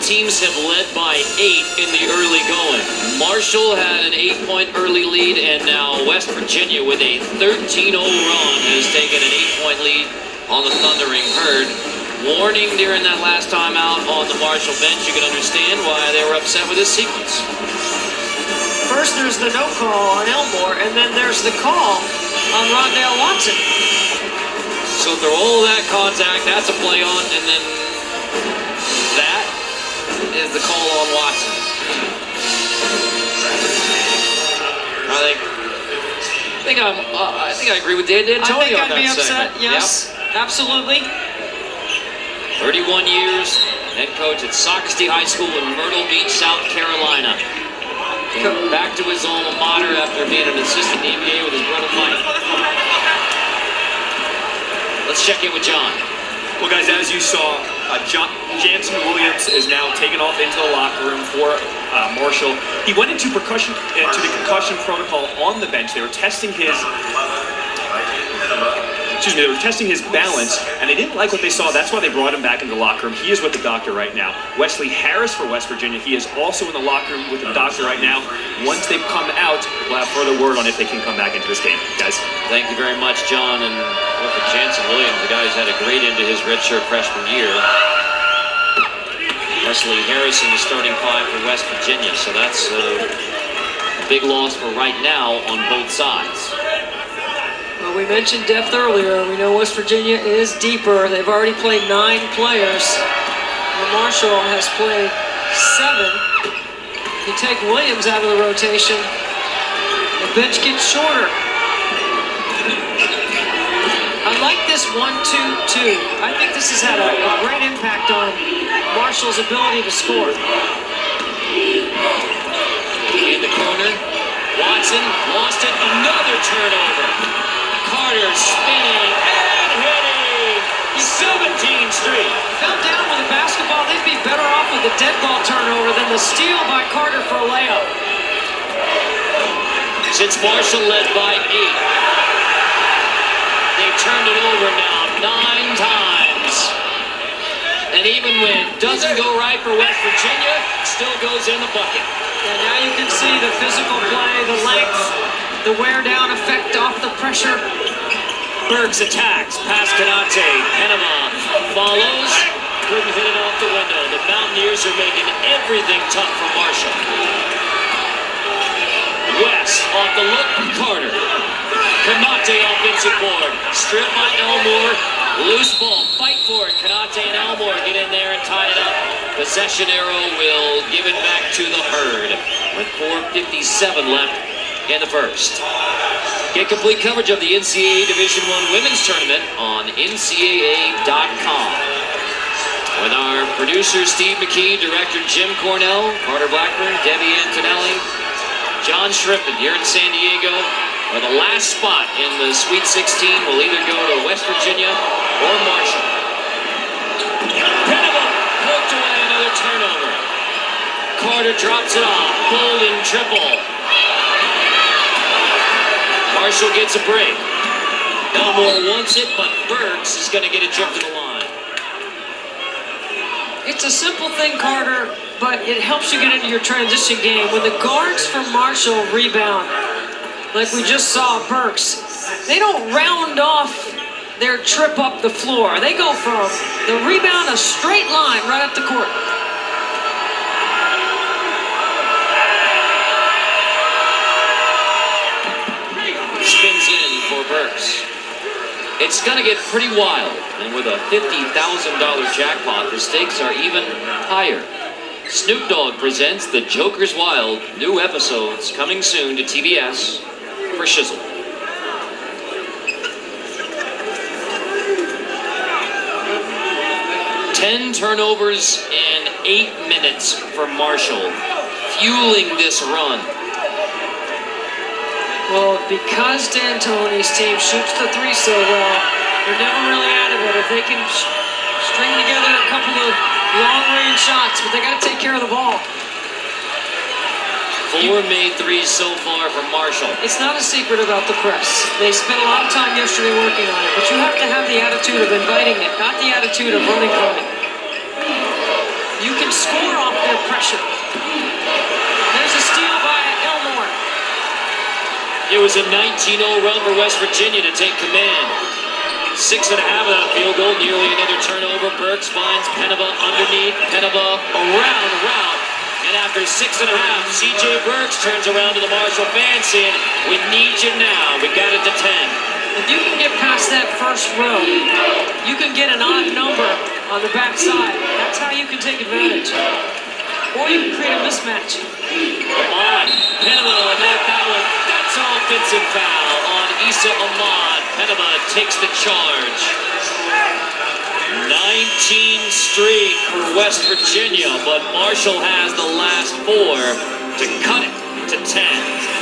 teams have led by 8 in the early going. Marshall had an 8-point early lead, and now West Virginia with a 13-0 run has taken an 8-point lead on the Thundering Herd. Warning during that last time out on the Marshall bench. You can understand why they were upset with this sequence. First there's the no call on Elmore, and then there's the call on Rondale Watson. So through all that contact, that's a play on, and then that is the call on Watson. I think I agree with Dan D'Antonio on that segment. I think I'd be upset, yes, yep. Absolutely. 31 years, head coach at Socastee High School in Myrtle Beach, South Carolina. Came back to his alma mater after being an assistant in the NBA with his brother Mike. Let's check in with John. Well, guys, as you saw, Jansen Williams is now taken off into the locker room for Marshall. He went into the concussion protocol on the bench. They were testing his. They were testing his balance, and they didn't like what they saw. That's why they brought him back into the locker room. He is with the doctor right now. Wesley Harris for West Virginia. He is also in the locker room with the doctor right now. Once they come out, we'll have further word on if they can come back into this game. Guys. Thank you very much, John. And look at Jansen Williams, the guy who's had a great end to his redshirt freshman year. Wesley Harris in the starting 5 for West Virginia. So that's a big loss for right now on both sides. Well, we mentioned depth earlier. We know West Virginia is deeper. They've already played 9 players. And Marshall has played 7. You take Williams out of the rotation, the bench gets shorter. I like this 1-2-2. I think this has had a great impact on Marshall's ability to score. In the corner, Watson lost it. Another turnover. Carter spinning and hitting. 17 straight. Fell down with a basketball. They'd be better off with a dead ball turnover than the steal by Carter for a layup. Since Marshall led by 8, they've turned it over now 9 times. And even when it doesn't go right for West Virginia, it still goes in the bucket. And now you can see the physical play, the length, the wear down effect off the pressure. Bergs attacks, past Canate, Panama follows, couldn't hit it off the window. The Mountaineers are making everything tough for Marshall. West off the look, Carter. Canate offensive board, strip by Elmore, loose ball, fight for it. Canate and Elmore get in there and tie it up. Possession arrow will give it back to the Herd with 4:57 left in the first. Get complete coverage of the NCAA Division I Women's Tournament on NCAA.com. With our producer Steve McKee, director Jim Cornell, Carter Blackburn, Debbie Antonelli, John Shrippen here in San Diego, where the last spot in the Sweet 16 will either go to West Virginia or Marshall. Panama poked away, another turnover. Carter drops it off, golden triple. Marshall gets a break. Elmore wants it, but Bergs is going to get it dripped to the line. It's a simple thing, Carter, but it helps you get into your transition game. When the guards from Marshall rebound, like we just saw Bergs, they don't round off their trip up the floor. They go from the rebound a straight line right up the court. Spins in for Bergs. It's going to get pretty wild, and with a $50,000 jackpot, the stakes are even higher. Snoop Dogg presents The Joker's Wild, new episodes coming soon to TBS for Shizzle. Ten turnovers in 8 minutes for Marshall, fueling this run. Well, because D'Antoni's team shoots the 3 so well, they're never really out of it. If they can string together a couple of long-range shots, but they got to take care of the ball. 4 made threes so far from Marshall. It's not a secret about the press. They spent a lot of time yesterday working on it, but you have to have the attitude of inviting it, not the attitude of running from it. You can can score off their pressure. There's a steal by Elmore. It was a 19-0 run for West Virginia to take command. 6.5 of that field goal, nearly another turnover. Burks finds Penova underneath. Penova around the route. And after 6.5, CJ Burks turns around to the Marshall fans saying, we need you now. We got it to 10. If you can get past that first row, you can get an odd number on the backside. That's how you can take advantage. Or you can create a mismatch. Come on. Penova knocked that one. That's an offensive foul on Issa Ahmad. Penova takes the charge. 19 straight for West Virginia, but Marshall has the last 4 to cut it to 10.